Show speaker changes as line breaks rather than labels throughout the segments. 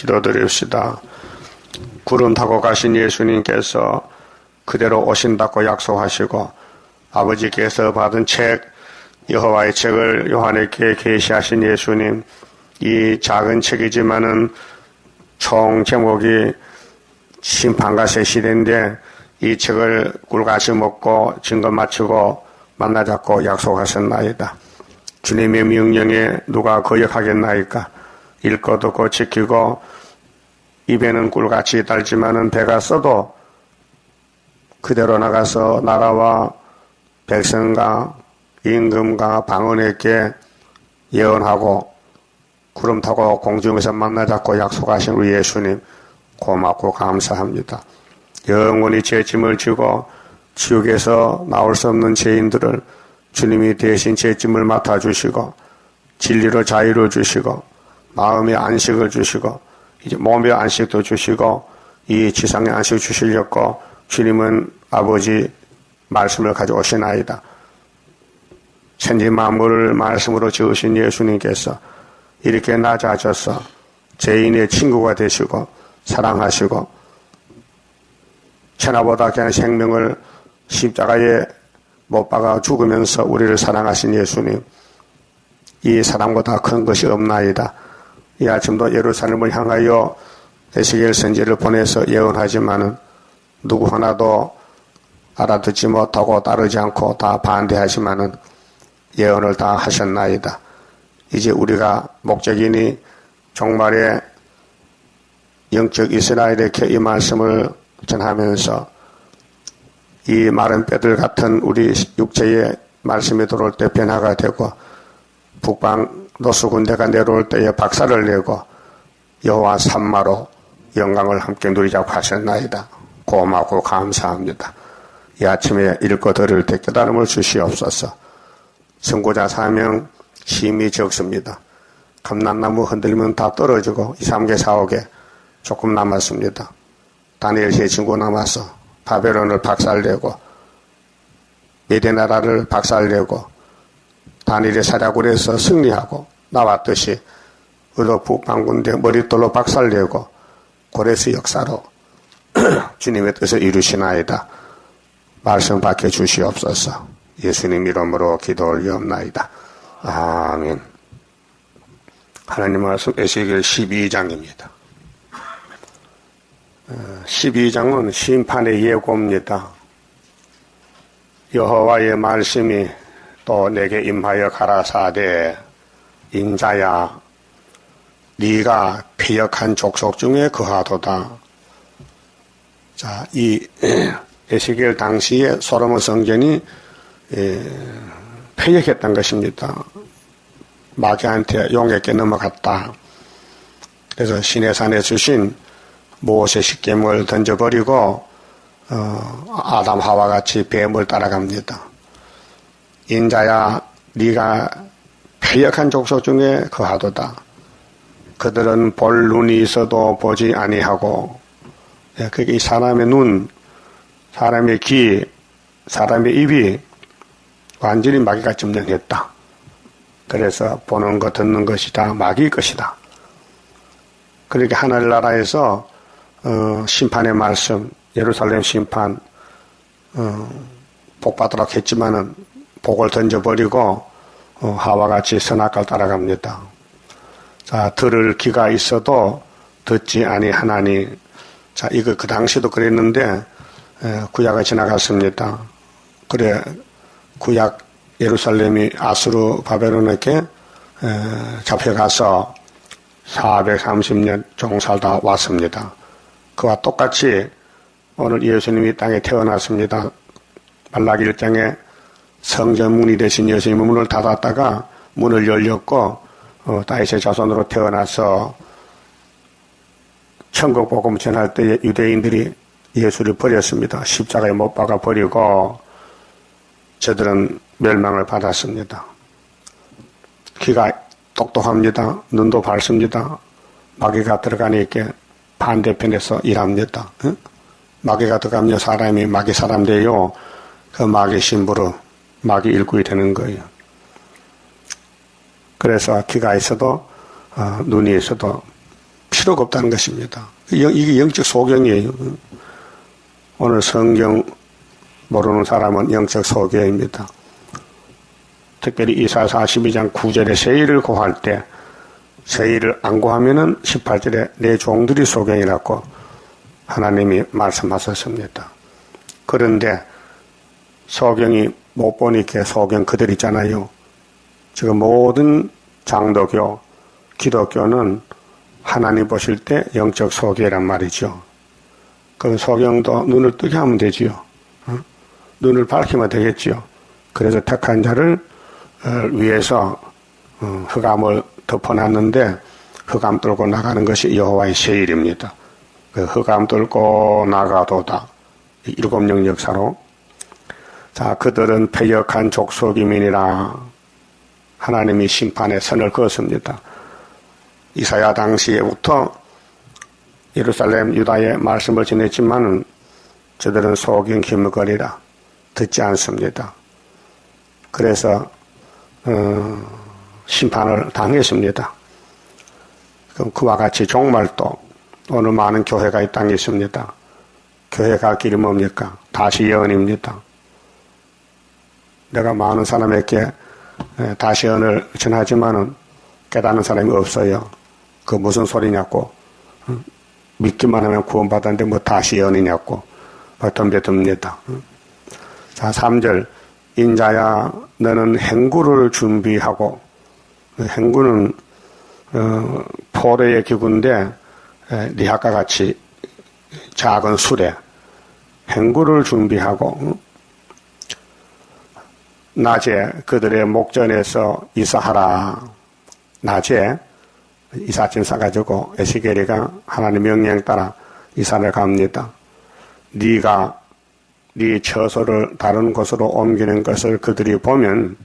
기도드립시다. 구름 타고 가신 예수님께서 그대로 오신다고 약속하시고 아버지께서 받은 책, 여호와의 책을 요한에게 계시하신 예수님, 이 작은 책이지만은 총 제목이 심판과 새 시대인데 이 책을 꿀같이 먹고 증거 마치고 만나자고 약속하셨나이다. 주님의 명령에 누가 거역하겠나이까? 읽고 듣고 지키고 입에는 꿀같이 달지만은 배가 써도 그대로 나가서 나라와 백성과 임금과 방언에게 예언하고 구름 타고 공중에서 만나자고 약속하신 우리 예수님 고맙고 감사합니다. 영원히 제 짐을 지고 지옥에서 나올 수 없는 죄인들을 주님이 대신 제 짐을 맡아주시고 진리로 자유를 주시고 마음의 안식을 주시고 이제 몸의 안식도 주시고 이 지상의 안식 주시려고 주님은 아버지 말씀을 가져오시나이다. 천지 만물을 말씀으로 지으신 예수님께서 이렇게 낮아져서 죄인의 친구가 되시고 사랑하시고 천하보다 귀한 생명을 십자가에 못 박아 죽으면서 우리를 사랑하신 예수님, 이 사랑보다 큰 것이 없나이다. 이 아침도 예루살렘을 향하여 에스겔 선지를 보내서 예언하지만은 누구 하나도 알아듣지 못하고 따르지 않고 다 반대하지만은 예언을 다 하셨나이다. 이제 우리가 목적이니 종말에 영적 이스라엘에게 이 말씀을 전하면서 이 마른 뼈들 같은 우리 육체의 말씀이 들어올 때 변화가 되고 북방 노수 군대가 내려올 때에 박살을 내고 여호와 산마로 영광을 함께 누리자고 하셨나이다. 고맙고 감사합니다. 이 아침에 읽고 들을 때 깨달음을 주시옵소서. 선고자 사명 힘이 적습니다. 감람나무 흔들면 다 떨어지고 2, 3개, 4, 5개 조금 남았습니다. 다니엘 세 친구 남아서 바벨론을 박살내고 메대나라를 박살내고 다니엘의 사자굴에서 승리하고 나왔듯이 의도 북방군대 머릿돌로 박살내고 고레스 역사로 주님의 뜻을 이루시나이다. 말씀 밖에 주시옵소서. 예수님 이름으로 기도 올리옵나이다. 아멘. 하나님 말씀 에스겔 12장입니다. 12장은 심판의 예고입니다. 여호와의 말씀이 또 내게 임하여 가라사대 인자야 네가 패역한 족속 중에 거하도다. 자, 이 에스겔 당시에 솔로몬 성전이 패역했던 것입니다. 마귀한테 용에게 넘어갔다. 그래서 시내산에 주신 모세 십계명을 던져버리고 아담 하와 같이 뱀을 따라갑니다. 인자야 네가 패역한 족속 중에 거하도다. 그들은 볼 눈이 있어도 보지 아니하고 그게 사람의 눈, 사람의 귀, 사람의 입이 완전히 마귀가 점령했다. 그래서 보는 것 듣는 것이 다 마귀 것이다. 그렇게 하늘나라에서 심판의 말씀, 예루살렘 심판 복받도록 했지만은 복을 던져버리고 하와같이 선악과를 따라갑니다. 자, 들을 귀가 있어도 듣지 아니하나니. 자, 이거 그 당시도 그랬는데 구약이 지나갔습니다. 그래 구약 예루살렘이 아수르 바벨론에게 잡혀가서 430년 종살다 왔습니다. 그와 똑같이 오늘 예수님이 땅에 태어났습니다. 말라기 1장에 성전 문이 되신 예수님은 문을 닫았다가 문을 열렸고 다윗의 자손으로 태어나서 천국 복음 전할 때에 유대인들이 예수를 버렸습니다. 십자가에 못 박아 버리고 저들은 멸망을 받았습니다. 귀가 똑똑합니다. 눈도 밝습니다. 마귀가 들어가니까 반대편에서 일합니다. 마귀가 들어가면 사람이 마귀 사람 돼요. 그 마귀 신부로 마귀 일꾼이 되는 거예요. 그래서 귀가 있어도 눈이 있어도 필요가 없다는 것입니다. 이게 영적 소경이에요. 오늘 성경 모르는 사람은 영적 소경입니다. 특별히 이사야 42장 9절에 세일을 구할 때 세일을 안 구하면은 18절에 내 종들이 소경이라고 하나님이 말씀하셨습니다. 그런데 소경이 못 보니까 소경 그들 있잖아요. 지금 모든 장도교, 기독교는 하나님 보실 때 영적 소경이란 말이죠. 그 소경도 눈을 뜨게 하면 되지요. 눈을 밝히면 되겠지요. 그래서 택한 자를 위해서 흑암을 덮어놨는데 흑암 뚫고 나가는 것이 여호와의 세일입니다. 그 흑암 뚫고 나가도다. 일곱령 역사로. 자, 그들은 패역한 족속이민이라 하나님이 심판의 선을 그었습니다. 이사야 당시에부터 예루살렘 유다에 말씀을 전했지만 저들은 소경 기물거리라 듣지 않습니다. 그래서 심판을 당했습니다. 그와 같이 종말도 오늘 많은 교회가 이 땅에 있습니다. 교회가 길이 뭡니까? 다시 예언입니다. 내가 많은 사람에게 다시 예언을 전하지만은 깨닫는 사람이 없어요. 그 무슨 소리냐고. 믿기만 하면 구원받았는데 뭐 다시 예언이냐고. 덤벼듭니다. 자, 3절. 인자야 너는 행구를 준비하고, 행구는 포도의 기구인데 리학과 같이 작은 수레, 행구를 준비하고 낮에 그들의 목전에서 이사하라. 낮에 이삿짐 싸가지고 에스겔이가 하나님 명령 따라 이사를 갑니다. 네가 네 처소를 다른 곳으로 옮기는 것을 그들이 보면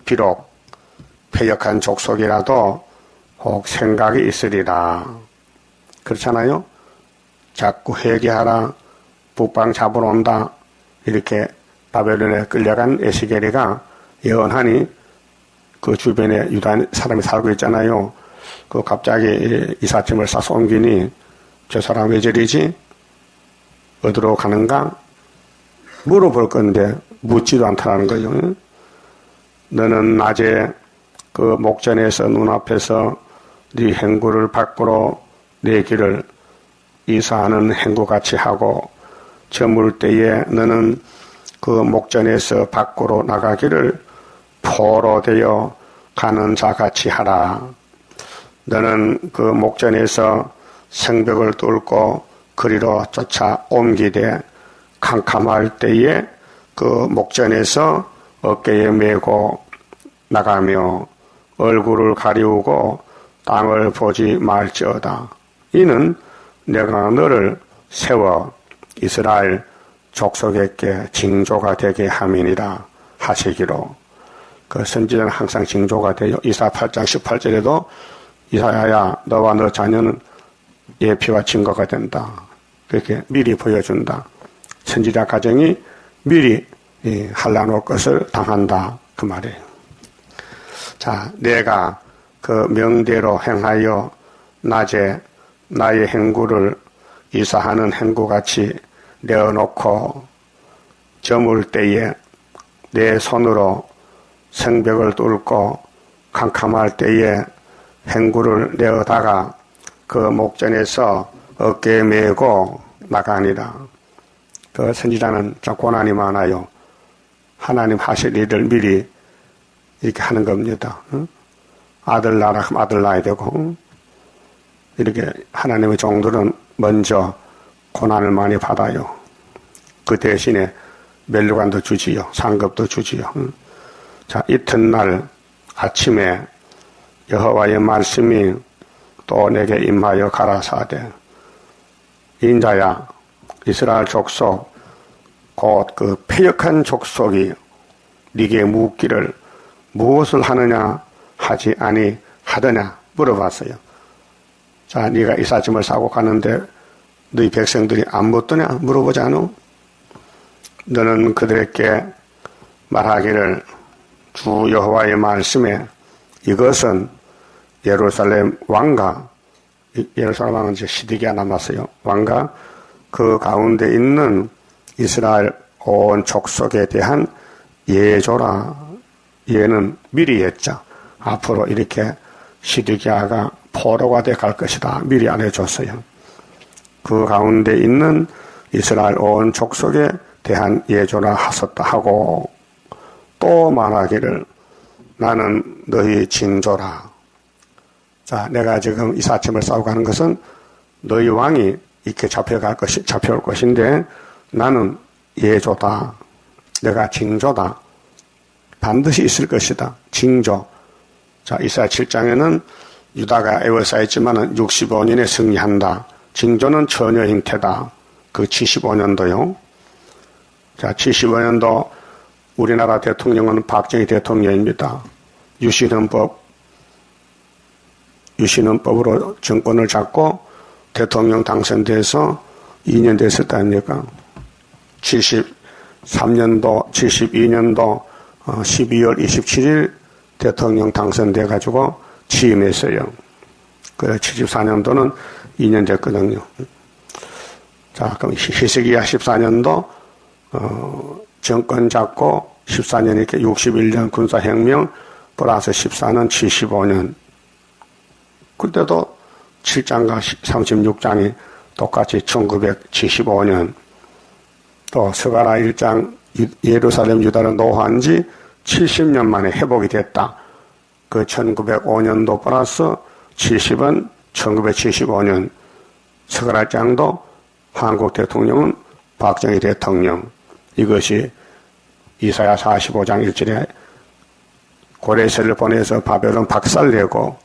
비록 패역한 족속이라도 혹 생각이 있으리라. 그렇잖아요. 자꾸 회개하라. 북방 잡으러 온다. 이렇게 바벨론에 끌려간 에스겔이가 예언하니 그 주변에 유다 사람이 살고 있잖아요. 그 갑자기 이삿짐을 싸서 옮기니 저 사람 왜 저리지? 어디로 가는가? 물어볼 건데 묻지도 않다는 거죠. 너는 낮에 그 목전에서 눈앞에서 네 행구를 밖으로 네 길을 이사하는 행구같이 하고 저물 때에 너는 그 목전에서 밖으로 나가기를 포로 되어 가는 자같이 하라. 너는 그 목전에서 성벽을 뚫고 그리로 쫓아 옮기되 캄캄할 때에 그 목전에서 어깨에 메고 나가며 얼굴을 가리우고 땅을 보지 말지어다. 이는 내가 너를 세워 이스라엘 족속에게 징조가 되게 함이니라 하시기로. 그 선지자는 항상 징조가 돼요. 이사야 8장 18절에도 이사야야 너와 너 자녀는 예표와 증거가 된다. 그렇게 미리 보여준다. 선지자 가정이 미리 한란올 것을 당한다. 그 말이에요. 자, 내가 그 명대로 행하여 낮에 나의 행구를 이사하는 행구같이 내어놓고 저물 때에 내 손으로 성벽을 뚫고 캄캄할 때에 행구를 내어다가 그 목전에서 어깨에 메고 나가니라. 그 선지자는 참 고난이 많아요. 하나님 하실 일을 미리 이렇게 하는 겁니다. 아들 낳으라 하면 아들 낳아야 되고, 이렇게 하나님의 종들은 먼저 고난을 많이 받아요. 그 대신에 멸류관도 주지요. 상급도 주지요. 자, 이튿날 아침에 여호와의 말씀이 또 내게 임하여 가라사대 인자야 이스라엘 족속 곧 그 패역한 족속이 네게 묻기를 무엇을 하느냐 하지 아니하더냐 물어봤어요. 자, 네가 이삿짐을 싸고 가는데 너희 백성들이 안 묻더냐 물어보지 않아? 너는 그들에게 말하기를 주 여호와의 말씀에 이것은 예루살렘 왕과 예루살렘 왕은 이제 시드기야 남았어요. 왕과 그 가운데 있는 이스라엘 온 족속에 대한 예조라. 예는 미리 했죠. 앞으로 이렇게 시드기야가 포로가 돼 갈 것이다. 미리 알려줬어요. 그 가운데 있는 이스라엘 온 족속에 대한 예조라 하셨다 하고 또 말하기를 나는 너희 징조라. 자, 내가 지금 이삿짐을 싸고 가는 것은 너희 왕이 이렇게 잡혀올 것인데 나는 예조다. 내가 징조다. 반드시 있을 것이다. 징조. 자, 이사야 7장에는 유다가 에워싸였지만 65년에 승리한다. 징조는 처녀 잉태다. 그 75년도요. 자, 75년도 우리나라 대통령은 박정희 대통령입니다. 유신헌법으로 정권을 잡고 대통령 당선돼서 2년 됐을 때 아닙니까? 73년도, 72년도 12월 27일 대통령 당선돼가지고 취임했어요. 그래 74년도는 2년 됐거든요. 자, 그럼 히스기야 14년도 정권 잡고 14년 이렇게 61년 군사혁명 플러스 14는 75년. 그때도 7장과 36장이 똑같이 1975년. 또 스가랴 1장 예루살렘 유다를 노한 지 70년 만에 회복이 됐다. 그 1905년도 플러스 70은 1975년. 스가랴장도 한국 대통령은 박정희 대통령. 이것이 이사야 45장 1절에 고레세를 보내서 바벨론 박살내고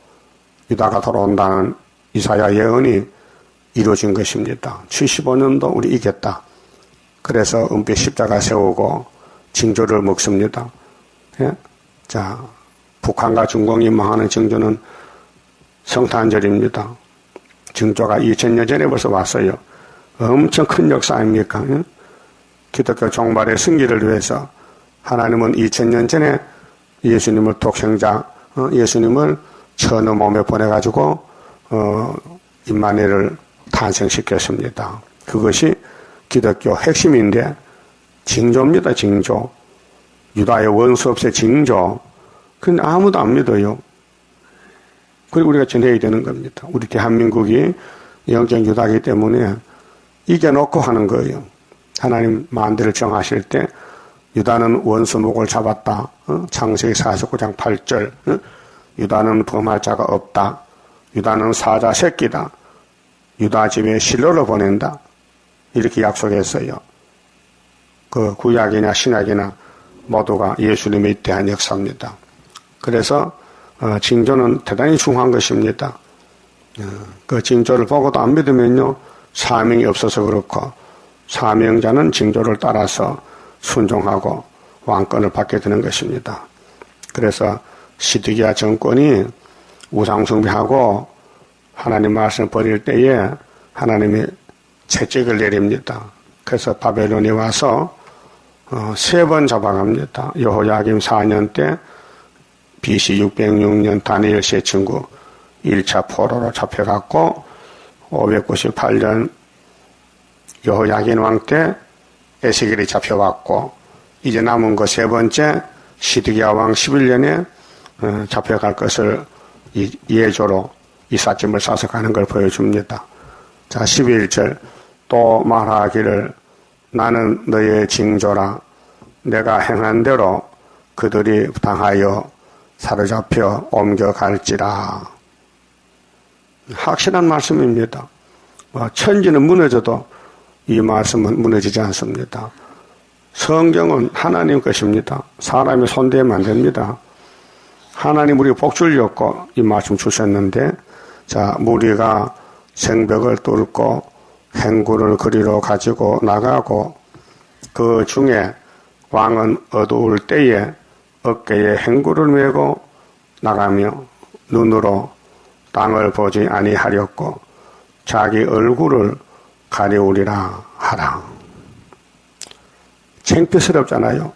유다가 돌아온다는 이사야 예언이 이루어진 것입니다. 75년도 우리 이겼다. 그래서 은빛 십자가 세우고 징조를 먹습니다. 예? 자, 북한과 중공이 망하는 징조는 성탄절입니다. 징조가 2000년 전에 벌써 왔어요. 엄청 큰 역사 아닙니까? 예? 기독교 종말의 승리를 위해서 하나님은 2000년 전에 예수님을 독생자, 예수님을 천의 몸에 보내가지고 임마누엘을 탄생시켰습니다. 그것이 기독교 핵심인데 징조입니다. 징조. 유다의 원수 없의 징조. 근데 아무도 안 믿어요. 그리고 우리가 전해야 되는 겁니다. 우리 대한민국이 영적 유다이기 때문에 이겨놓고 하는 거예요. 하나님 마음대로 정하실 때 유다는 원수 목을 잡았다. 창세기 49장 8절. 유다는 범할 자가 없다. 유다는 사자 새끼다. 유다 집에 실로를 보낸다. 이렇게 약속했어요. 그 구약이나 신약이나 모두가 예수님에 대한 역사입니다. 그래서 징조는 대단히 중요한 것입니다. 그 징조를 보고도 안 믿으면요 사명이 없어서 그렇고 사명자는 징조를 따라서 순종하고 왕권을 받게 되는 것입니다. 그래서 시드기야 정권이 우상숭배하고 하나님 말씀을 버릴 때에 하나님이 채찍을 내립니다. 그래서 바벨론이 와서 3번 잡아갑니다. 여호야김 4년 때 BC 606년 다니엘 세 친구 1차 포로로 잡혀갔고 598년 여호야긴 왕 때 에스겔이 잡혀갔고 이제 남은 거 3번째 시드기야 왕 11년에 잡혀갈 것을 예조로 이삿짐을 싸서 가는 걸 보여줍니다. 자, 11절 또 말하기를 나는 너의 징조라 내가 행한 대로 그들이 당하여 사로잡혀 옮겨갈지라. 확실한 말씀입니다. 천지는 무너져도 이 말씀은 무너지지 않습니다. 성경은 하나님 것입니다. 사람이 손대면 안 됩니다. 하나님 우리가 복 주려고 이 말씀 주셨는데 자, 무리가 생벽을 뚫고 행구를 그리로 가지고 나가고 그 중에 왕은 어두울 때에 어깨에 행구를 메고 나가며 눈으로 땅을 보지 아니하렸고 자기 얼굴을 가리우리라 하라. 창피스럽잖아요.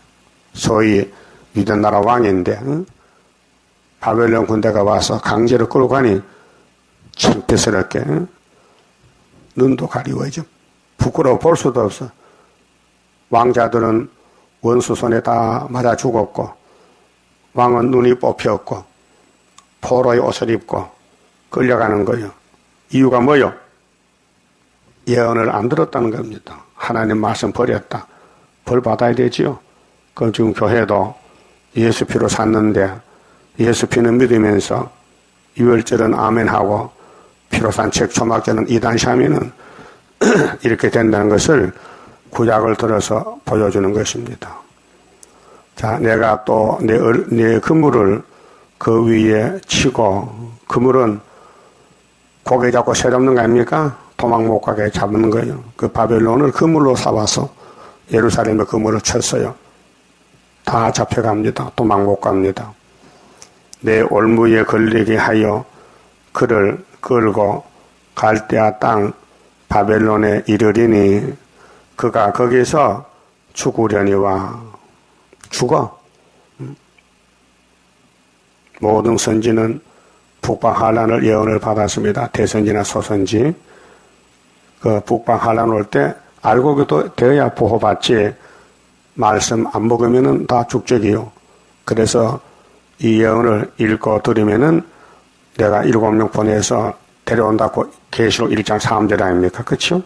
소위 유대나라 왕인데 바벨론 군대가 와서 강제로 끌고 가니 창피스럽게 눈도 가리워져. 부끄러워 볼 수도 없어. 왕자들은 원수 손에 다 맞아 죽었고 왕은 눈이 뽑혔고 포로의 옷을 입고 끌려가는 거예요. 이유가 뭐요? 예언을 안 들었다는 겁니다. 하나님 말씀 버렸다. 벌 받아야 되지요. 그럼 지금 교회도 예수 피로 샀는데 예수 피는 믿으면서 유월절은 아멘하고 피로 산 책 초막절은 이단시하면은 이렇게 된다는 것을 구약을 들어서 보여주는 것입니다. 자, 내가 또 내 그물을 그 위에 치고, 그물은 고개 잡고 새 잡는 거 아닙니까? 도망 못 가게 잡는 거예요. 그 바벨론을 그물로 삼아서 예루살렘에 그물을 쳤어요. 다 잡혀갑니다. 도망 못 갑니다. 내 올무에 걸리게 하여 그를 끌고 갈대아 땅 바벨론에 이르리니 그가 거기서 죽으려니와. 죽어. 모든 선지는 북방환란을 예언을 받았습니다. 대선지나 소선지. 그 북방환란 올 때 알고 되어야 보호받지, 말씀 안 먹으면은 다 죽적이요. 그래서 이 예언을 읽고 들으면은 내가 7명 보내서 데려온다고 계시록 1장 3절 아닙니까? 그쵸?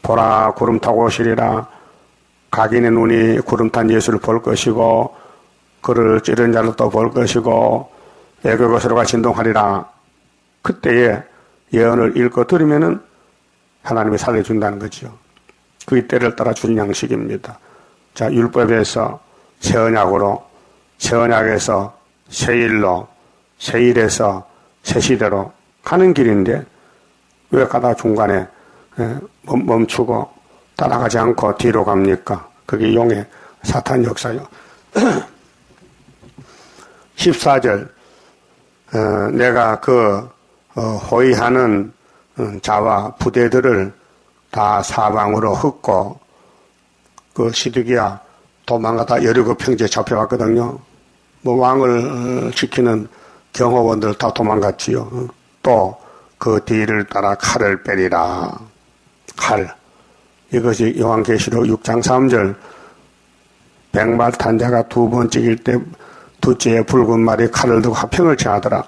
보라 구름 타고 오시리라. 각인의 눈이 구름 탄 예수를 볼 것이고 그를 찌른 자를 또 볼 것이고 애굽의 서로가 진동하리라. 그때에 예언을 읽고 들으면은 하나님이 살려준다는 거죠. 그 때를 따라 준 양식입니다. 자, 율법에서 새 언약으로, 새 언약에서 새 일로, 새 일에서 새 시대로 가는 길인데 왜 가다 중간에 멈추고 따라가지 않고 뒤로 갑니까? 그게 용의 사탄 역사요. 14절 내가 그 호위하는 자와 부대들을 다 사방으로 흩고, 그 시드기야 도망가다 여리고 평지에 잡혀갔거든요. 뭐 왕을 지키는 경호원들 다 도망갔지요. 또 그 뒤를 따라 칼을 빼리라. 칼. 이것이 요한계시록 6장 3절. 백말 탄자가 두 번 찍일 때 둘째에 붉은 말이 칼을 들고 화평을 취하더라.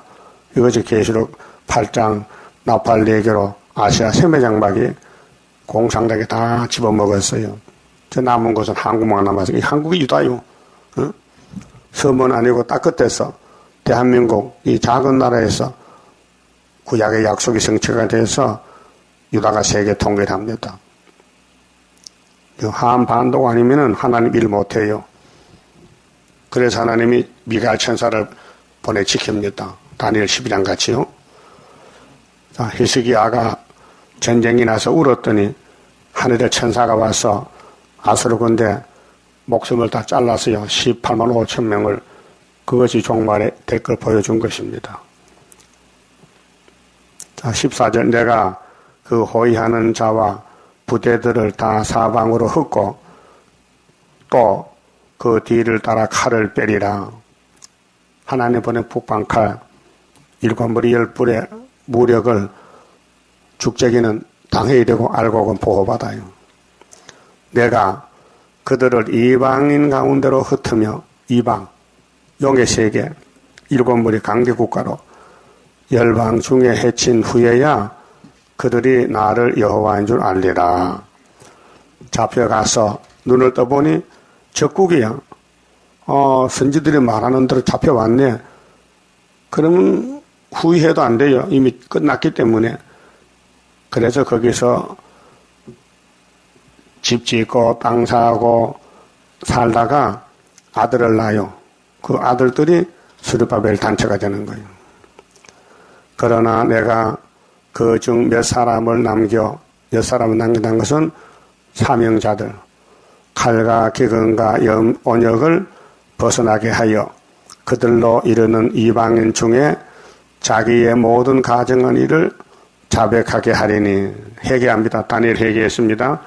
이것이 계시록 8장 나팔 4개로 아시아 세매장막이 공산당에 다 집어먹었어요. 저 남은 것은 한국만 남았어요. 한국이 유다요. 어? 섬은 아니고 딱 끝에서 대한민국 이 작은 나라에서 구약의 약속이 성취가 돼서 유다가 세계 통일을 합니다. 한반도가 아니면은 하나님 일 못해요. 그래서 하나님이 미가엘 천사를 보내 지킵니다. 다니엘 11장 같이요. 자, 히스기야가 전쟁이 나서 울었더니 하늘의 천사가 와서 아수르 군대 목숨을 다 잘랐어요. 18만 5천 명을. 그것이 종말에 될 걸 보여준 것입니다. 자, 14절 내가 그 호위하는 자와 부대들을 다 사방으로 흩고 또 그 뒤를 따라 칼을 빼리라. 하나님 보낸 북방칼 7머리 10뿔의 무력을 죽재기는 당해야 되고 알고는 보호받아요. 내가 그들을 이방인 가운데로 흩으며 이방 용의 세계 7머리 강대국가로 열방 중에 해친 후에야 그들이 나를 여호와인 줄 알리라. 잡혀가서 눈을 떠보니 적국이야. 선지들이 말하는 대로 잡혀왔네. 그러면 후회해도 안 돼요. 이미 끝났기 때문에. 그래서 거기서 집 짓고 땅 사고 살다가 아들을 낳아요. 그 아들들이 스룹바벨 단체가 되는 거예요. 그러나 내가 그 중 몇 사람을 남긴다는 것은 사명자들, 칼과 기근과 온역을 벗어나게 하여 그들로 이르는 이방인 중에 자기의 모든 가정한 일을 자백하게 하리니. 회개합니다. 다니엘 회개했습니다.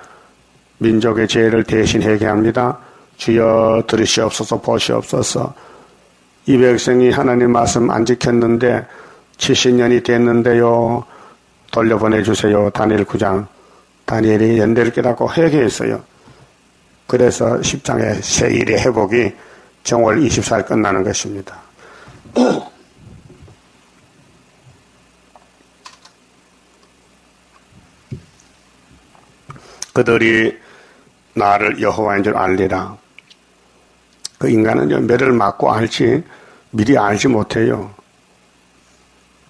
민족의 죄를 대신 회개합니다. 주여 들으시옵소서, 보시옵소서. 이 백성이 하나님 말씀 안 지켰는데 70년이 됐는데요. 돌려보내주세요. 다니엘 9장. 다니엘이 연대를 깨닫고 회개했어요. 그래서 10장의 세일의 회복이 정월 24일 끝나는 것입니다. 그들이 나를 여호와인 줄 알리라. 그 인간은 매를 맞고 알지 미리 알지 못해요.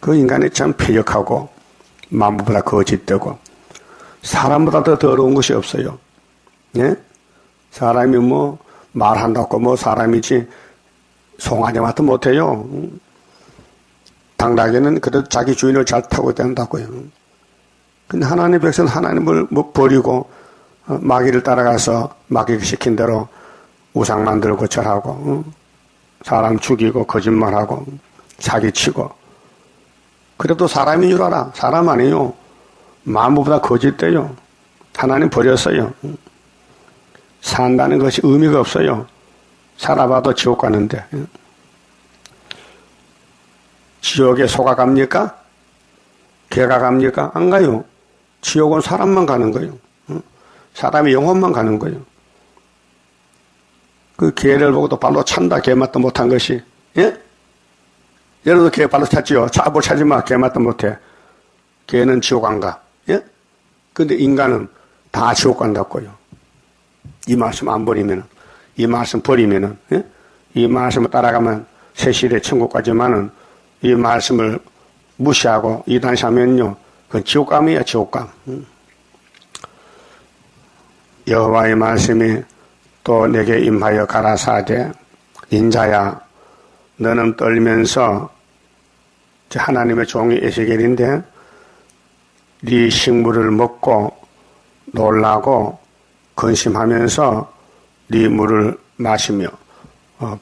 그 인간이 참 패역하고 만물보다 거짓되고 사람보다 더 더러운 것이 없어요. 예? 사람이 뭐 말한다고 뭐 사람이지 송아지 맛도 못해요. 당나귀는 그래도 자기 주인을 잘 타고 된다고요. 근데 하나님의 백성은 하나님을 뭐 버리고 마귀를 따라가서 마귀가 시킨 대로 우상 만들고 절하고 사람 죽이고 거짓말하고 사기치고 그래도 사람인 줄 알아. 사람 아니에요. 만물보다 거짓돼요. 하나님 버렸어요. 산다는 것이 의미가 없어요. 살아봐도 지옥 가는데. 지옥에 소가 갑니까? 개가 갑니까? 안 가요. 지옥은 사람만 가는 거예요. 사람의 영혼만 가는 거예요. 그 개를 보고도 발로 찬다. 개 맛도 못한 것이. 예? 여러분도 개 발로 찼지요. 뭘 차지 마. 개 맛도 못해. 개는 지옥 안 가. 예? 근데 인간은 다 지옥 간다고요. 이 말씀 안 버리면은, 이 말씀 버리면은, 예? 이 말씀을 따라가면 세실의 천국 가지만은 이 말씀을 무시하고 이단시하면요. 그건 지옥감이야, 지옥감. 여호와의 말씀이 또 내게 임하여 가라사대 인자야 너는 떨면서 하나님의 종이 에스겔인데 네 식물을 먹고 놀라고 근심하면서 네 물을 마시며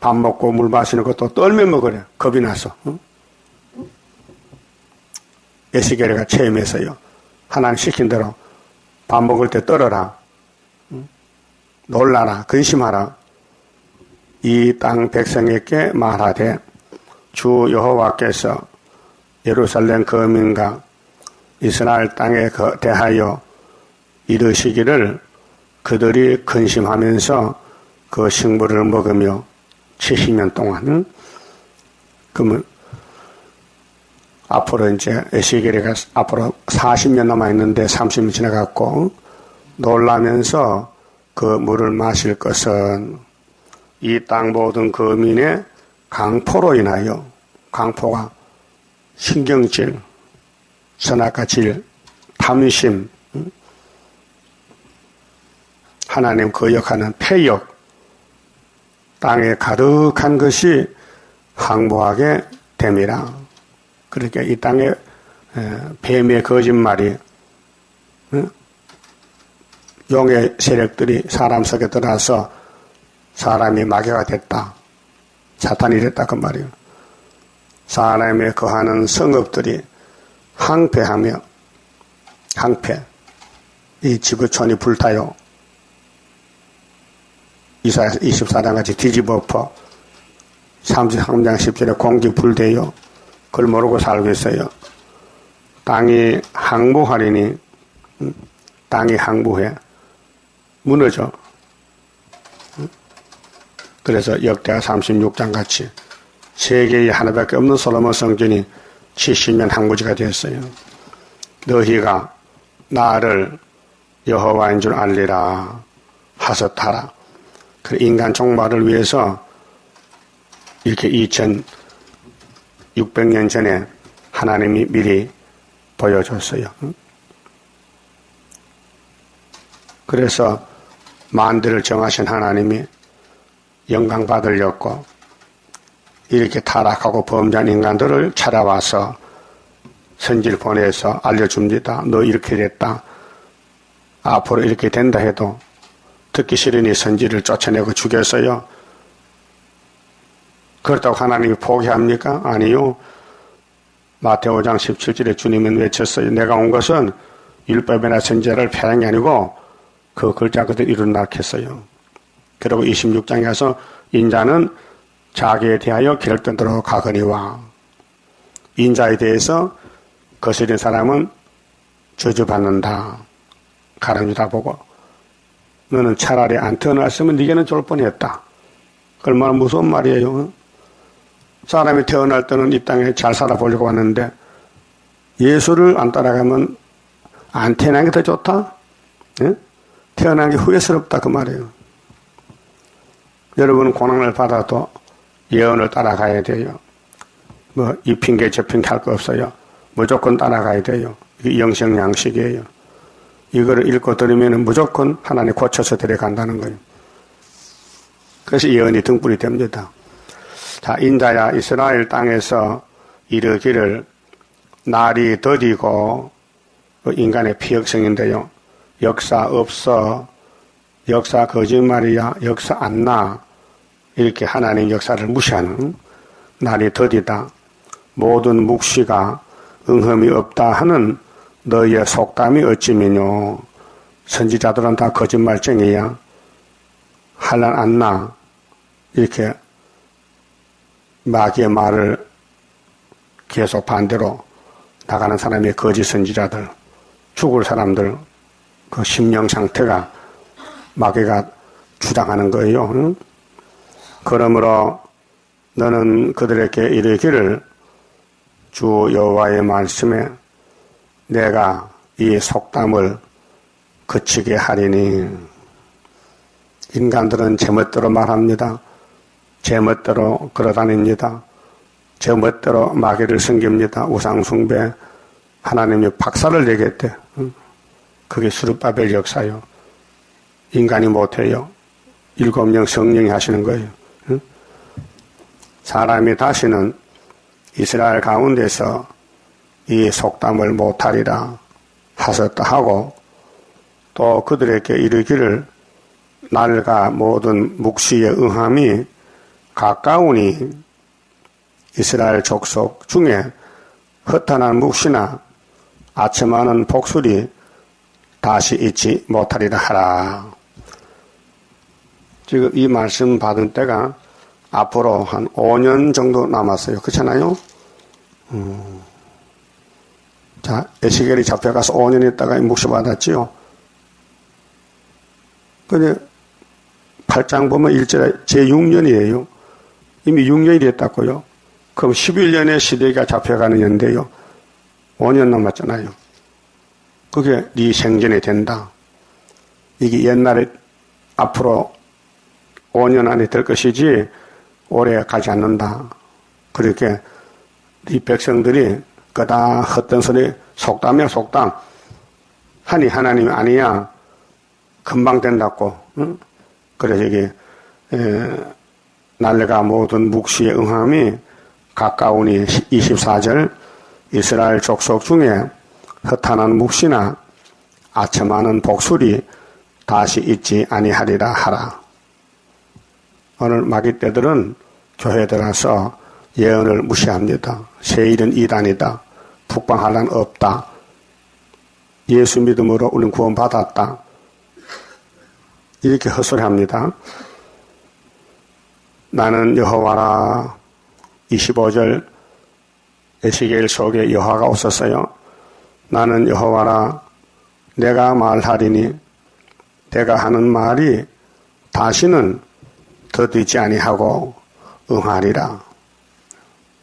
밥 먹고 물 마시는 것도 떨며 먹으래. 겁이 나서. 에스겔이가 체험해서요. 하나님 시킨 대로 밥 먹을 때 떨어라. 놀라라. 근심하라. 이 땅 백성에게 말하되 주 여호와께서 예루살렘 거민과 이스라엘 땅에 대하여 이르시기를 그들이 근심하면서 그 식물을 먹으며 70년 동안 그러면 앞으로 이제 에스겔이가 앞으로 40년 남아있는데 30년 지나갔고 놀라면서 그 물을 마실 것은 이 땅 모든 거민의 강포로 인하여 강포가 신경질, 선악과질, 탐심, 하나님 거역하는 패역, 땅에 가득한 것이 항복하게 됨이라. 그러니까 이 땅에 뱀의 거짓말이 용의 세력들이 사람 속에 들어와서 사람이 마귀가 됐다. 사탄이 됐다 그 말이에요. 사람에 거하는 성읍들이 항폐하며 항폐 이 지구촌이 불타요. 이사야 24장 같이 뒤집어 엎어 33장 10절에 공기 불대요. 그걸 모르고 살고 있어요. 땅이 항복하리니 땅이 항복해 무너져. 그래서 역대하 36장 같이 세계에 하나밖에 없는 솔로몬 성전이 70년 항구지가 되었어요. 너희가 나를 여호와인 줄 알리라 하셨하라. 그 인간 종말을 위해서 이렇게 2600년 전에 하나님이 미리 보여줬어요. 그래서 만대를 정하신 하나님이 영광 받으려고 이렇게 타락하고 범죄한 인간들을 찾아와서 선지를 보내서 알려줍니다. 너 이렇게 됐다. 앞으로 이렇게 된다 해도 듣기 싫으니 선지를 쫓아내고 죽였어요. 그렇다고 하나님이 포기합니까? 아니요. 마태오 5장 17절에 주님은 외쳤어요. 내가 온 것은 율법이나 선지자를 폐하는 게 아니고 그 글자 그대로 이룬다 했어요. 그리고 26장에 가서 인자는 자기에 대하여 기록된 대로 가거니와 인자에 대해서 거스린 사람은 저주받는다. 가르쳐다 보고 너는 차라리 안 태어났으면 네게는 좋을 뻔했다. 얼마나 무서운 말이에요. 사람이 태어날 때는 이 땅에 잘 살아보려고 하는데 예수를 안 따라가면 안 태어난 게 더 좋다? 예? 태어난 게 후회스럽다 그 말이에요. 여러분은 고난을 받아도 예언을 따라가야 돼요. 뭐 이 핑계 저 핑계 할 거 없어요. 무조건 따라가야 돼요. 이게 영성양식이에요. 이거를 읽고 들으면 무조건 하나님 고쳐서 데려간다는 거예요. 그래서 예언이 등불이 됩니다. 자, 인자야 이스라엘 땅에서 이르기를 날이 더디고 인간의 피역성인데요. 역사 없어, 역사 거짓말이야, 역사 안 나. 이렇게 하나님 역사를 무시하는 날이 더디다. 모든 묵시가 응흠이 없다 하는 너희의 속담이 어찌미뇨. 선지자들은 다 거짓말쟁이야. 한란 안 나. 이렇게 마귀의 말을 계속 반대로 나가는 사람이 거짓 선지자들, 죽을 사람들, 그 심령 상태가 마귀가 주장하는 거예요. 응? 그러므로 너는 그들에게 이르기를 주 여호와의 말씀에 내가 이 속담을 그치게 하리니. 인간들은 제멋대로 말합니다. 제멋대로 걸어다닙니다. 제멋대로 마귀를 섬깁니다. 우상숭배. 하나님이 박살을 내겠대. 그게 스룹바벨 역사요. 인간이 못해요. 7명 성령이 하시는 거예요. 사람이 다시는 이스라엘 가운데서 이 속담을 못하리라 하셨다 하고 또 그들에게 이르기를 날과 모든 묵시의 응함이 가까우니 이스라엘 족속 중에 허탄한 묵시나 아첨하는 복술이 다시 있지 못하리라 하라. 지금 이 말씀 받은 때가 앞으로 한 5년 정도 남았어요. 그렇잖아요? 자, 에스겔이 잡혀가서 5년 있다가 묵시 받았지요. 근데 8장 보면 1절에 제6년이에요. 이미 6년이 됐다고요. 그럼 11년에 시대가 잡혀가는 연대요. 5년 남았잖아요. 그게 네 생전에 된다. 이게 옛날에 앞으로 5년 안에 될 것이지 오래 가지 않는다. 그렇게 이 백성들이 그다 헛된 소리 속담이야 속담 하니 하나님이 아니야 금방 된다고. 응? 그래서 여기 날래가 모든 묵시의 응함이 가까우니 24절 이스라엘 족속 중에 허탄한 묵시나 아첨하는 복술이 다시 있지 아니하리라 하라. 오늘 마귀 떼들은 교회 들어서 예언을 무시합니다. 세일은 이단이다. 북방한란 없다. 예수 믿음으로 우리는 구원받았다. 이렇게 헛소리합니다. 나는 여호와라. 25절 에스겔 속에 여호와가 없었어요. 나는 여호와라. 내가 말하리니 내가 하는 말이 다시는 더디지 아니하고 응하리라.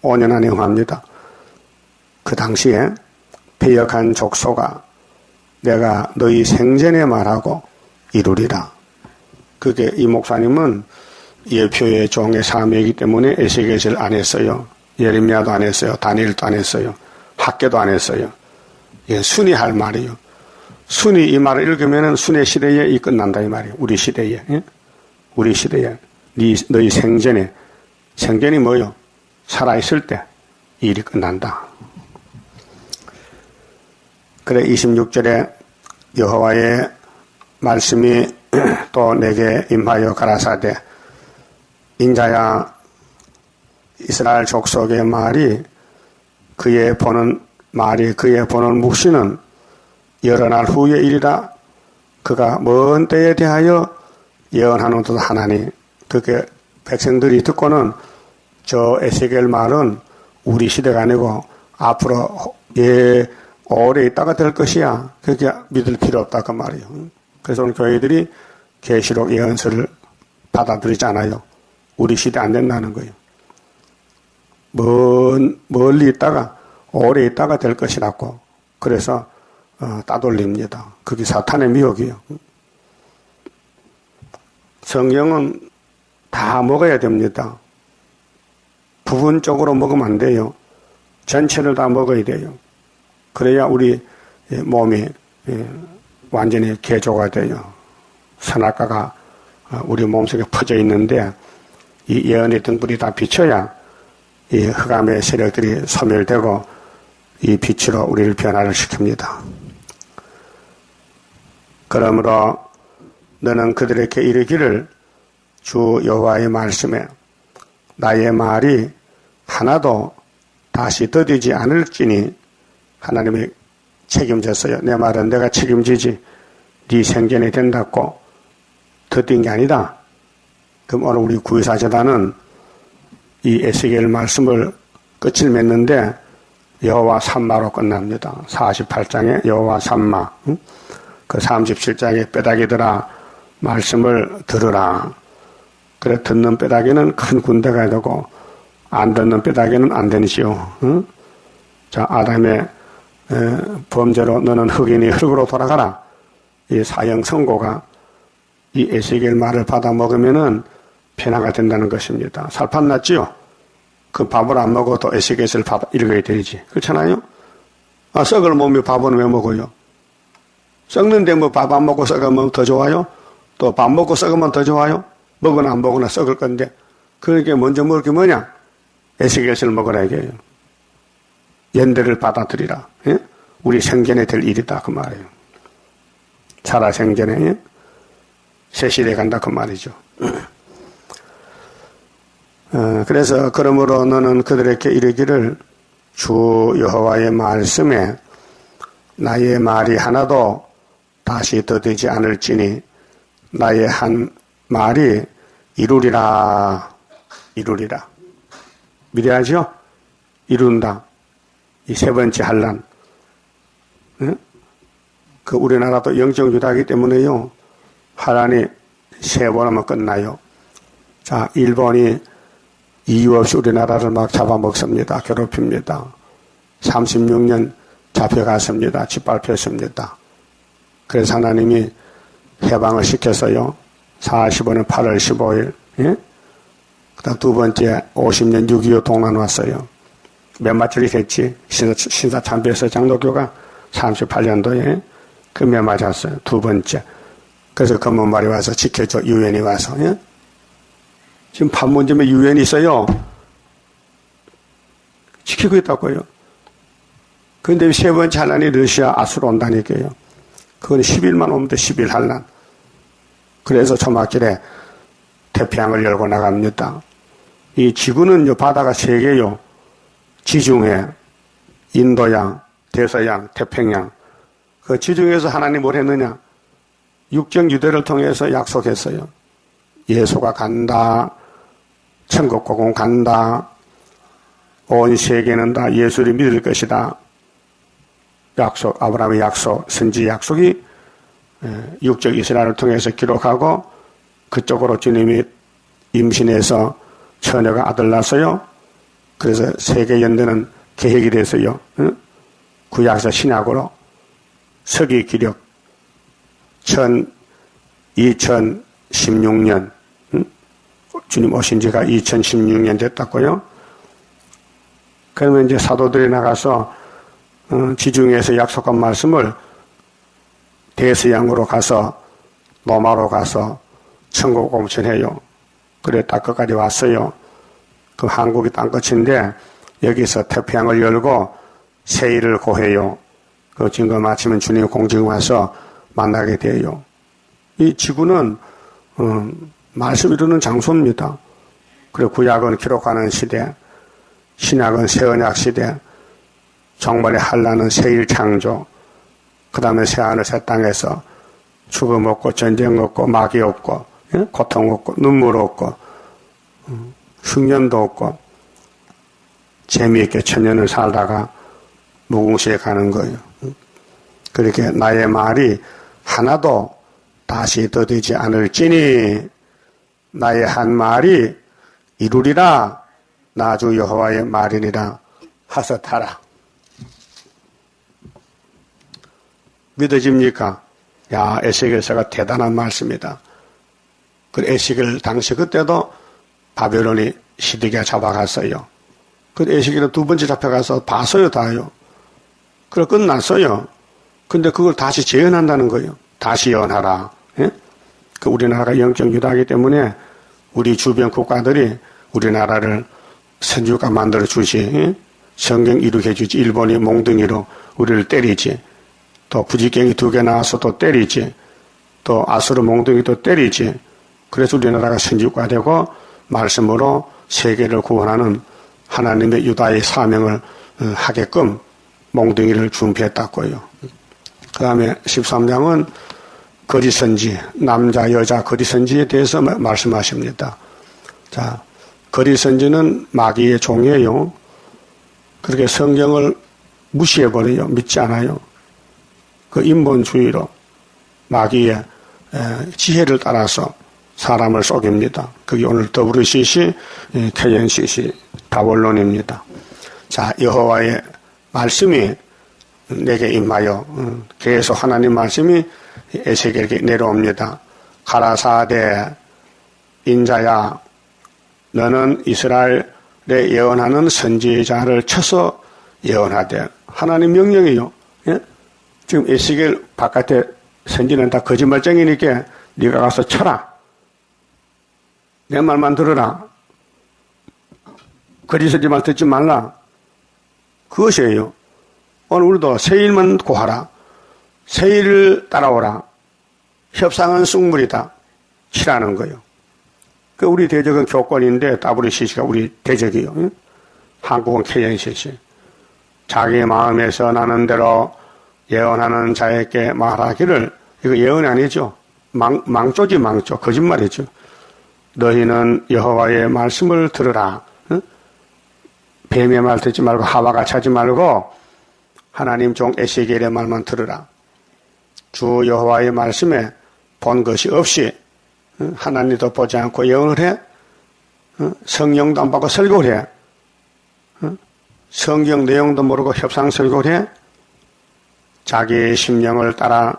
5년 안에 응합니다. 그 당시에 패역한 족소가 내가 너희 생전에 말하고 이루리라. 그게 이 목사님은 예표의 종의 사명이기 때문에 에스겔을 안 했어요. 예레미야도 안 했어요. 다니엘도 안 했어요. 학계도 안 했어요. 예, 순위 할 말이에요. 순위 이 말을 읽으면 순의 시대에 이 끝난다 이 말이에요. 우리 시대에. 예? 우리 시대에. 너희 생전에. 생전이 뭐요? 살아있을 때 일이 끝난다. 그래 26절에 여호와의 말씀이 또 내게 임하여 가라사대 인자야 이스라엘 족속의 말이 그의 보는 묵시는 여러 날 후의 일이라. 그가 먼 때에 대하여 예언하는 듯 하나니 그게 백성들이 듣고는 저 에스겔 말은 우리 시대가 아니고 앞으로 오래 있다가 될 것이야. 그렇게 믿을 필요 없다 그 말이에요. 그래서 오늘 교회들이 계시록 예언서를 받아들이지 않아요. 우리 시대 안 된다는 거예요. 멀리 있다가 오래 있다가 될 것이라고. 그래서 따돌립니다. 그게 사탄의 미혹이에요. 성경은 다 먹어야 됩니다. 부분적으로 먹으면 안 돼요. 전체를 다 먹어야 돼요. 그래야 우리 몸이 완전히 개조가 돼요. 선악과가 우리 몸속에 퍼져 있는데 이 예언의 등불이 다 비춰야 이 흑암의 세력들이 소멸되고 이 빛으로 우리를 변화를 시킵니다. 그러므로 너는 그들에게 이르기를 주 여호와의 말씀에 나의 말이 하나도 다시 더디지 않을지니 하나님이 책임졌어요. 내 말은 내가 책임지지 네 생전에 된다고 더딘 게 아니다. 그럼 오늘 우리 구의사재단은 이 에스겔 말씀을 끝을 맺는데 여호와 산마로 끝납니다. 48장에 여호와 산마, 그 37장에 뼈다귀들아 말씀을 들으라. 그래 듣는 뼈다귀는 큰 군대가 되고 안 듣는 뼈다귀는 안 되지요. 자, 아담의 범죄로 너는 흑인이 흙으로 돌아가라. 이 사형 선고가 이 에스겔 말을 받아 먹으면은 변화가 된다는 것입니다. 살판 났지요? 그 밥을 안 먹어도 에스겔을 받아 읽어야 되지. 그렇잖아요? 아, 썩을 몸이 밥은 왜 먹어요? 썩는데 뭐 밥 안 먹고 썩으면 더 좋아요? 또 밥 먹고 썩으면 더 좋아요? 먹으나 안 먹으나 썩을 건데. 그러니까 먼저 먹을 게 뭐냐? 에스겔을 먹으라 이게요. 연대를 받아들이라. 예? 우리 생전에 될 일이다 그 말이에요. 살아생전에 예? 새 시대에 간다 그 말이죠. 그래서 그러므로 너는 그들에게 이르기를 주 여호와의 말씀에 나의 말이 하나도 다시 더디지 않을지니 나의 한 말이 이루리라. 미래하죠? 이룬다. 이 세 번째 한란. 그 우리나라도 영정주의하기 때문에요. 한란이 세 번 하면 끝나요. 자, 일본이 이유 없이 우리나라를 막 잡아먹습니다. 괴롭힙니다. 36년 잡혀갔습니다. 짓밟혔습니다. 그래서 하나님이 해방을 시켰어요. 45년 8월 15일. 예? 그 다음 두 번째 50년 6.25 동란 왔어요. 몇 마절이 됐지? 신사참배에서 장로교가 38년도에 그 몇 맞았어요. 두 번째. 그래서 검은말이 와서 지켜줘. 유엔이 와서. 예? 지금 판문점에 유엔이 있어요. 지키고 있다고요. 그런데 세 번째 한란이 러시아 아수로 온다니까요. 그건 10일만 오면 돼. 10일 한란. 그래서 초막길에 태평양을 열고 나갑니다. 이 지구는 바다가 세 개요. 지중해, 인도양, 대서양, 태평양. 그 지중해에서 하나님 뭘 했느냐? 육정 유대를 통해서 약속했어요. 예수가 간다. 천국 복음 간다. 온 세계는 다 예수를 믿을 것이다. 약속, 아브라함의 약속, 선지 약속이 육적 이스라엘을 통해서 기록하고 그쪽으로 주님이 임신해서 처녀가 아들 낳았어요. 그래서 세계 연대는 계획이 돼서요. 구약에서 신약으로 서기 기력 2016년 주님 오신 지가 2016년 됐다고요. 그러면 이제 사도들이 나가서 지중해에서 약속한 말씀을 대서양으로 가서 로마로 가서 천국 공천해요. 그래 땅끝까지 왔어요. 그 한국이 땅끝인데 여기서 태평양을 열고 세일을 고해요. 그 증거 마치면 주님 공중 와서 만나게 돼요. 이 지구는 말씀 이루는 장소입니다. 그리고 구약은 기록하는 시대, 신약은 새언약 시대, 정말의 한란은 새일 창조, 그 다음에 새하늘 새 땅에서 죽음 없고 전쟁 없고 마귀 없고 예? 고통 없고 눈물 없고 흉년도 없고 재미있게 천년을 살다가 무궁시에 가는 거예요. 그렇게 나의 말이 하나도 다시 더디지 않을지니 나의 한 말이 이루리라 나 주 여호와의 말이니라 하셨하라. 믿어집니까? 야, 에스겔서가 대단한 말씀이다. 그 에스겔 당시 그때도 바벨론이 시드기야 잡아갔어요. 그 에스겔은 두 번째 잡혀가서 봤어요, 다요. 그래 끝났어요. 근데 그걸 다시 재현한다는 거예요. 다시 예언하라. 예? 그 우리나라가 영적 유다이기 때문에 우리 주변 국가들이 우리나라를 선주가 만들어 주지. 예? 성경 이루게 해주지. 일본이 몽둥이로 우리를 때리지. 또 부지경이 2개 나와서 또 때리지. 또 아수르 몽둥이도 때리지. 그래서 우리나라가 선지국가 되고 말씀으로 세계를 구원하는 하나님의 유다의 사명을 하게끔 몽둥이를 준비했다고요. 그 다음에 13장은 거짓선지, 남자, 여자 거짓선지에 대해서 말씀하십니다. 자, 거짓선지는 마귀의 종이에요. 그렇게 성경을 무시해버려요. 믿지 않아요. 그 인본주의로 마귀의 지혜를 따라서 사람을 속입니다. 그게 오늘 WCC, KNCC 다원론입니다. 자, 여호와의 말씀이 내게 임하여 계속 하나님 말씀이 에스겔에게 내려옵니다. 가라사대 인자야 너는 이스라엘에 예언하는 선지자를 쳐서 예언하되 하나님 명령이요. 예? 지금 에스겔 바깥에 선지는 다 거짓말쟁이니까 네가 가서 쳐라. 내 말만 들어라. 거짓선지만 듣지 말라. 그것이에요. 오늘 우리도 새 일만 구하라. 새 일을 따라오라. 협상은 쑥물이다. 치라는 거예요. 그 우리 대적은 교권인데 WCC가 우리 대적이요. 응? 한국은 KNCC. 자기 마음에서 나는 대로 예언하는 자에게 말하기를 이거 예언이 아니죠. 망조지 망조. 거짓말이죠. 너희는 여호와의 말씀을 들으라. 응? 뱀의 말 듣지 말고 하와같이 하지 말고 하나님 종 에스겔의 말만 들으라. 주 여호와의 말씀에 본 것이 없이 하나님도 보지 않고 예언을 해? 성령도 안 받고 설교를 해? 성경 내용도 모르고 협상 설교를 해? 자기의 심령을 따라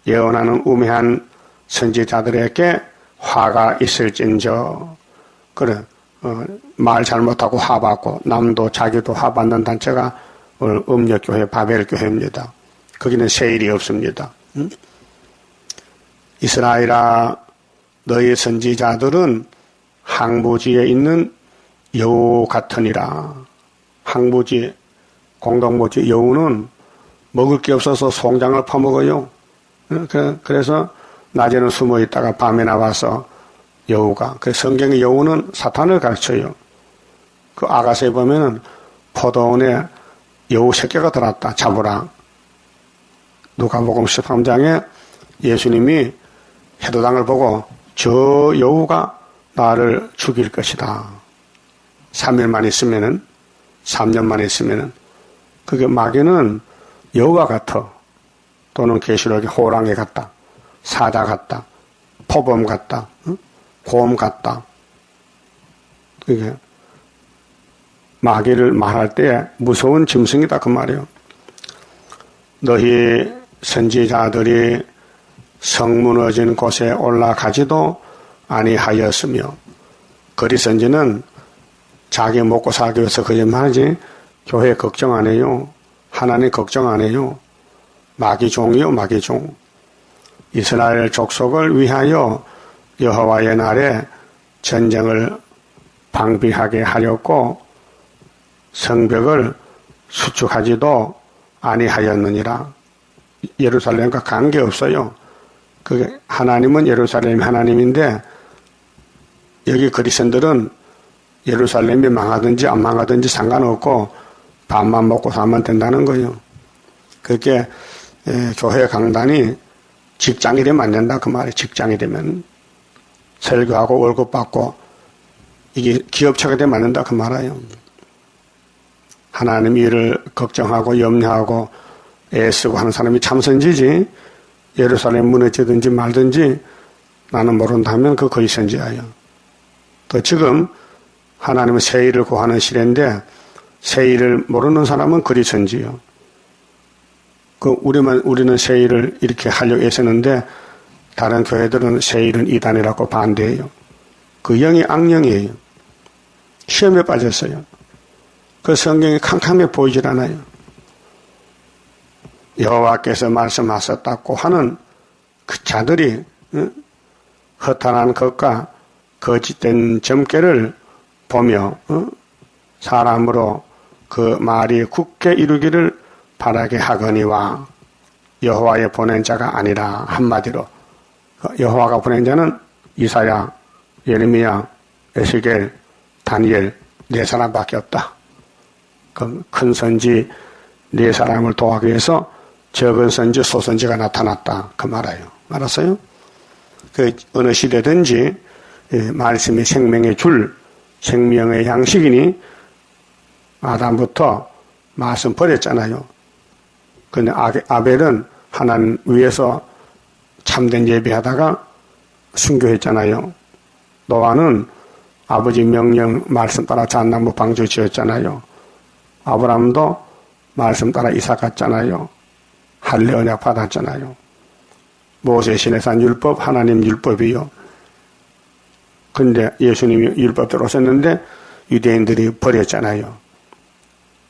예언하는 우매한 선지자들에게 화가 있을진저. 그래, 말 잘못하고 화받고 남도 자기도 화받는 단체가 오늘 음력교회 바벨교회입니다. 거기는 새 일이 없습니다. 응? 이스라엘아 너희 선지자들은 항부지에 있는 여우 같으니라. 항부지, 공동부지 여우는 먹을 게 없어서 송장을 퍼먹어요. 그래서 낮에는 숨어 있다가 밤에 나와서 여우가. 그래서 성경의 여우는 사탄을 가르쳐요. 그 아가서에 보면은 포도원에 여우 새끼가 들어왔다. 잡으라. 누가복음 13장에 예수님이 해도당을 보고 저 여우가 나를 죽일 것이다. 3일만 있으면은 3년만 있으면은 그게 마귀는 여우와 같아. 또는 계시록의 호랑이 같다. 사자 같다. 포범 같다. 곰 같다. 그게 마귀를 말할 때 무서운 짐승이다 그 말이에요. 너희 선지자들이 성 무너진 곳에 올라가지도 아니하였으며 거짓선지는 자기 먹고 살기 위해서 거짓말하지 교회 걱정 안 해요. 하나님 걱정 안 해요. 마귀종이요 마귀종. 이스라엘 족속을 위하여 여호와의 날에 전쟁을 방비하게 하였고 성벽을 수축하지도 아니하였느니라. 예루살렘과 관계없어요. 그게 하나님은 예루살렘이 하나님인데 여기 그리스도인들은 예루살렘이 망하든지 안 망하든지 상관없고 밥만 먹고 살면 된다는 거예요. 그렇게 교회 강단이 직장이 되면 안 된다 그 말이에요. 직장이 되면 설교하고 월급 받고 이게 기업체가 되면 안 된다 그 말이에요. 하나님 일을 걱정하고 염려하고 애쓰고 하는 사람이 참선지지, 예루살렘 무너지든지 말든지 나는 모른다면 그 거의 선지자예요. 또 지금 하나님은 새 일을 구하는 시대인데 새 일을 모르는 사람은 그리 선지요. 우리는 새 일을 이렇게 하려고 애쓰는데 다른 교회들은 새 일은 이단이라고 반대해요. 그 영이 악령이에요. 시험에 빠졌어요. 그 성경이 캄캄해 보이질 않아요. 여호와께서 말씀하셨다고 하는 그 자들이 허탄한 것과 거짓된 점괘를 보며 사람으로 그 말이 굳게 이루기를 바라게 하거니와 여호와의 보낸 자가 아니라. 한마디로 여호와가 보낸 자는 이사야, 예레미야, 에스겔, 다니엘 네 사람밖에 없다. 그 큰 선지 네 사람을 도하기 위해서 적은 선지, 소선지가 나타났다. 그 말이에요. 알았어요? 그 어느 시대든지 말씀이 생명의 줄, 생명의 양식이니 아담부터 말씀 버렸잖아요. 근데 아벨은 하나님 위해서 참된 예배하다가 순교했잖아요. 노아는 아버지 명령 말씀 따라 잣나무 방주 지었잖아요. 아브라함도 말씀 따라 이삭 갔잖아요. 할례 언약 받았잖아요. 모세 시내산 율법, 하나님 율법이요. 근데 예수님이 율법대로 오셨는데 유대인들이 버렸잖아요.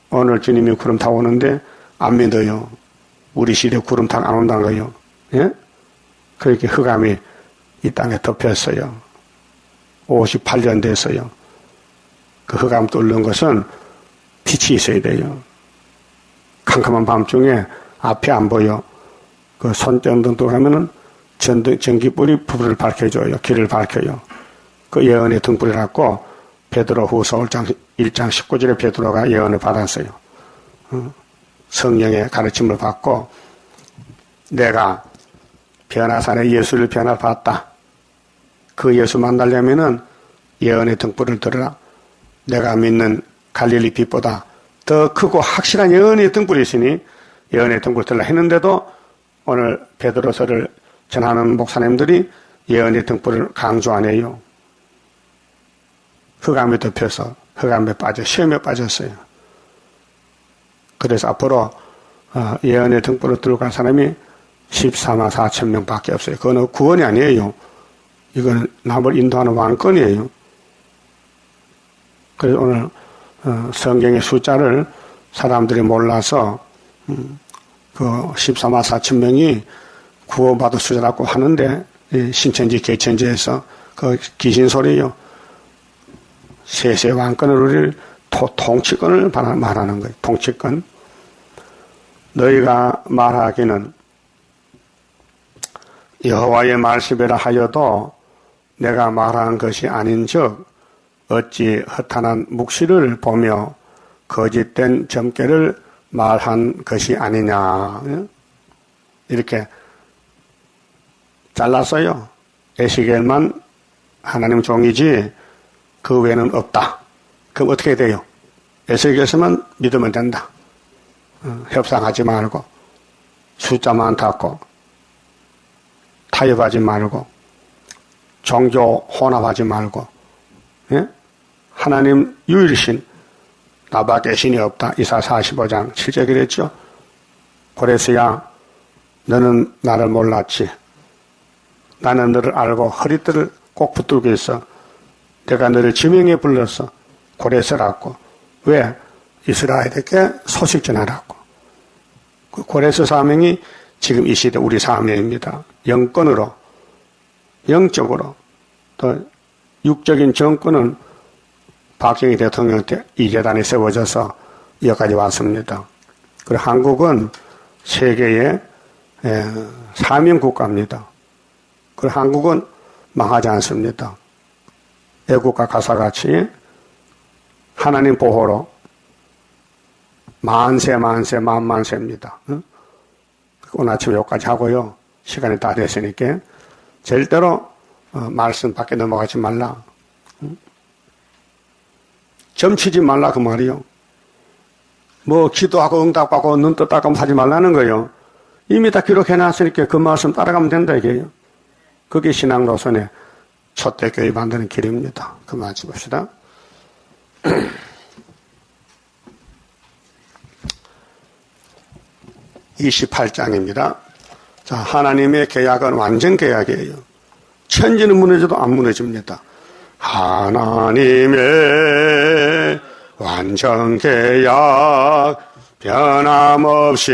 오늘 주님이 구름 타고 오는데 안 믿어요. 우리 시대 구름 타고 안 온다는 거요. 예? 그렇게 흑암이 이 땅에 덮였어요. 58년 됐어요. 그 흑암 뚫는 것은 빛이 있어야 돼요. 캄캄한 밤중에 앞이 안 보여. 그 손전등 들어가면은 전기불이 불을 밝혀줘요. 길을 밝혀요. 그 예언의 등불이라고 베드로후서 1장 19절에 베드로가 예언을 받았어요. 성령의 가르침을 받고 내가 변화산에 예수를 변화받았다. 그 예수 만나려면은 예언의 등불을 들어라. 내가 믿는 갈릴리 빛보다 더 크고 확실한 예언의 등불이 있으니 예언의 등불 들라 했는데도 오늘 베드로서를 전하는 목사님들이 예언의 등불을 강조 안 해요. 흑암에 덮여서 흑암에 빠져 시험에 빠졌어요. 그래서 앞으로 예언의 등불을 들고 간 사람이 14만 4천 명밖에 없어요. 그거는 구원이 아니에요. 이건 남을 인도하는 왕권이에요. 그래서 오늘 성경의 숫자를 사람들이 몰라서 그 14만 4천 명이 구원받을 숫자라고 하는데 신천지 개천지에서 그 귀신 소리요. 세세 왕권을 우리를 통치권을 말하는 거예요. 통치권. 너희가 말하기는 여호와의 말씀이라 하여도 내가 말한 것이 아닌즉 어찌 허탄한 묵시를 보며 거짓된 점괘를 말한 것이 아니냐. 이렇게 잘랐어요. 에스겔만 하나님 종이지 그 외에는 없다. 그럼 어떻게 돼요? 에스겔서만 믿으면 된다. 협상하지 말고 숫자만 닫고 타협하지 말고 종교 혼합하지 말고 예? 하나님 유일신 나밖에 신이 없다. 이사 45장 7절 그랬죠. 고레스야 너는 나를 몰랐지. 나는 너를 알고 허리띠를 꼭 붙들고 있어. 내가 너를 지명에 불렀어. 고레스라고. 왜? 이스라엘에게 소식 전하라고. 그 고레스 사명이 지금 이 시대 우리 사명입니다. 영권으로, 영적으로, 또 육적인 정권은 박정희 대통령 때 이재단이 세워져서 여기까지 왔습니다. 그리고 한국은 세계의 사명국가입니다. 그리고 한국은 망하지 않습니다. 애국가 가사같이 하나님 보호로 만세입니다. 오늘 아침에 여기까지 하고요. 시간이 다 됐으니까 절대로 말씀 밖에 넘어가지 말라. 점치지 말라 그 말이요. 뭐 기도하고 응답하고 눈 떴다고 하지 말라는 거예요. 이미 다 기록해놨으니까 그 말씀 따라가면 된다 이게요. 그게 신앙로선의 초대교회 만드는 길입니다. 그만 봅시다. 28장입니다. 자, 하나님의 계약은 완전 계약이에요. 천지는 무너져도 안 무너집니다. 하나님의 완전 계약 변함없이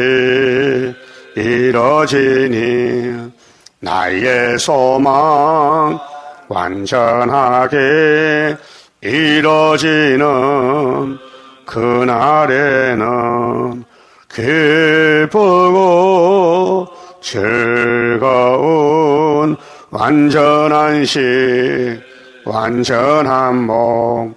이뤄지니 나의 소망 완전하게 이뤄지는 그날에는 기쁘고 즐거운 완전한 식 완전한 몸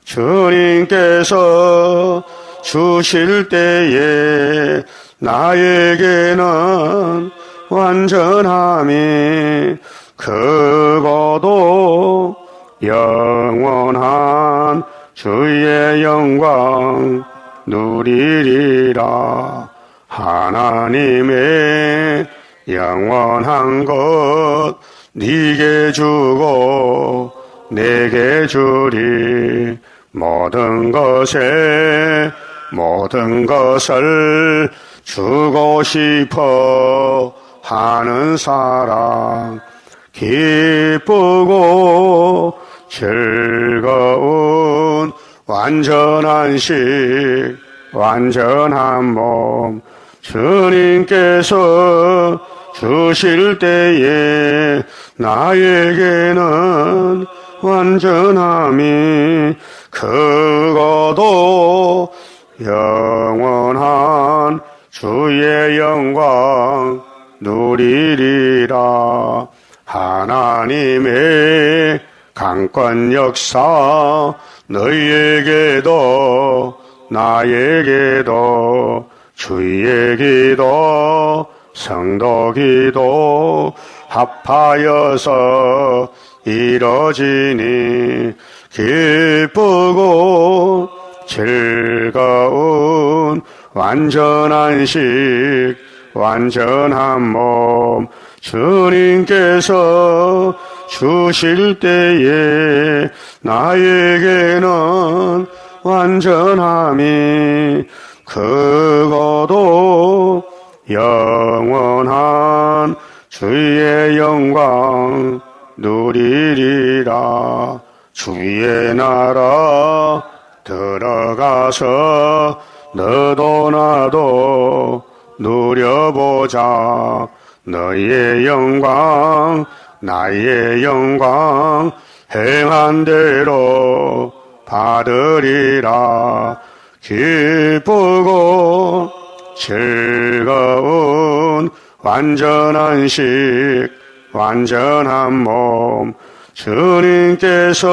주님께서 주실 때에 나에게는 완전함이 크고도 영원한 주의 영광 누리리라. 하나님의 영원한 것 네게 주고 내게 주리. 모든 것을 주고 싶어 하는 사랑 기쁘고 즐거운 완전한 식 완전한 몸 주님께서 주실 때에 나에게는 완전함이 크고도 영원한 주의 영광 누리리라. 하나님의 강권 역사 너희에게도 나에게도 주의 기도 성도 기도 합하여서 이뤄지니 기쁘고 즐거운 완전한 식 완전한 몸 주님께서 주실 때에 나에게는 완전함이 크고도 영원한 주의 영광 누리리라. 주의 나라 들어가서 너도 나도 누려보자. 너의 영광 나의 영광 행한 대로 받으리라. 기쁘고 즐거운 완전한 식 완전한 몸 주님께서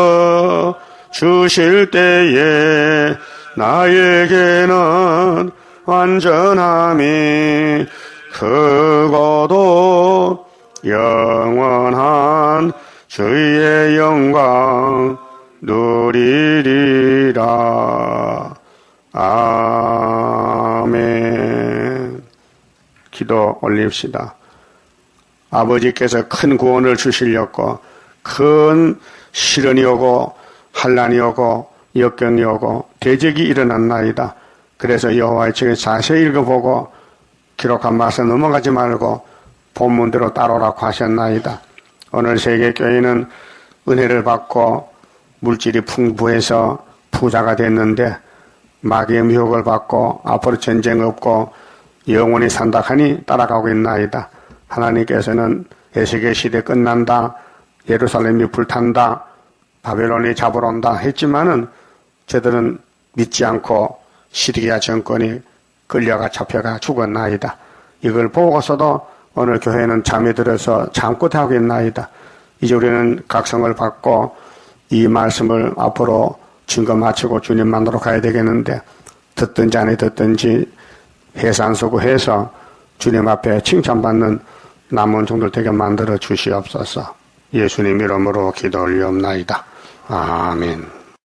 주실 때에 나에게는 완전함이 크고도 영원한 주의 영광 누리리라. 아멘. 기도 올립시다. 아버지께서 큰 구원을 주시려고 큰 시련이 오고 환난이 오고 역경이 오고 대적이 일어났나이다. 그래서 여호와의 책을 자세히 읽어보고 기록한 말씀 넘어가지 말고 본문대로 따르라고 하셨나이다. 오늘 세계교회는 은혜를 받고 물질이 풍부해서 부자가 됐는데 마귀의 미혹을 받고 앞으로 전쟁 없고 영원히 산다 하니 따라가고 있나이다. 하나님께서는 에스겔 시대 끝난다, 예루살렘이 불탄다, 바벨론이 잡으러 온다 했지만은 저들은 믿지 않고 시리아 정권이 끌려가 잡혀가 죽었나이다. 이걸 보고서도 오늘 교회는 잠이 들어서 잠꼬대하고 있나이다. 이제 우리는 각성을 받고 이 말씀을 앞으로 증거 마치고 주님 만나러 가야 되겠는데 듣든지 안 듣든지 해산수고해서 주님 앞에 칭찬받는 남은 종들 되게 만들어 주시옵소서. 예수님 이름으로 기도 올리옵나이다. 아멘.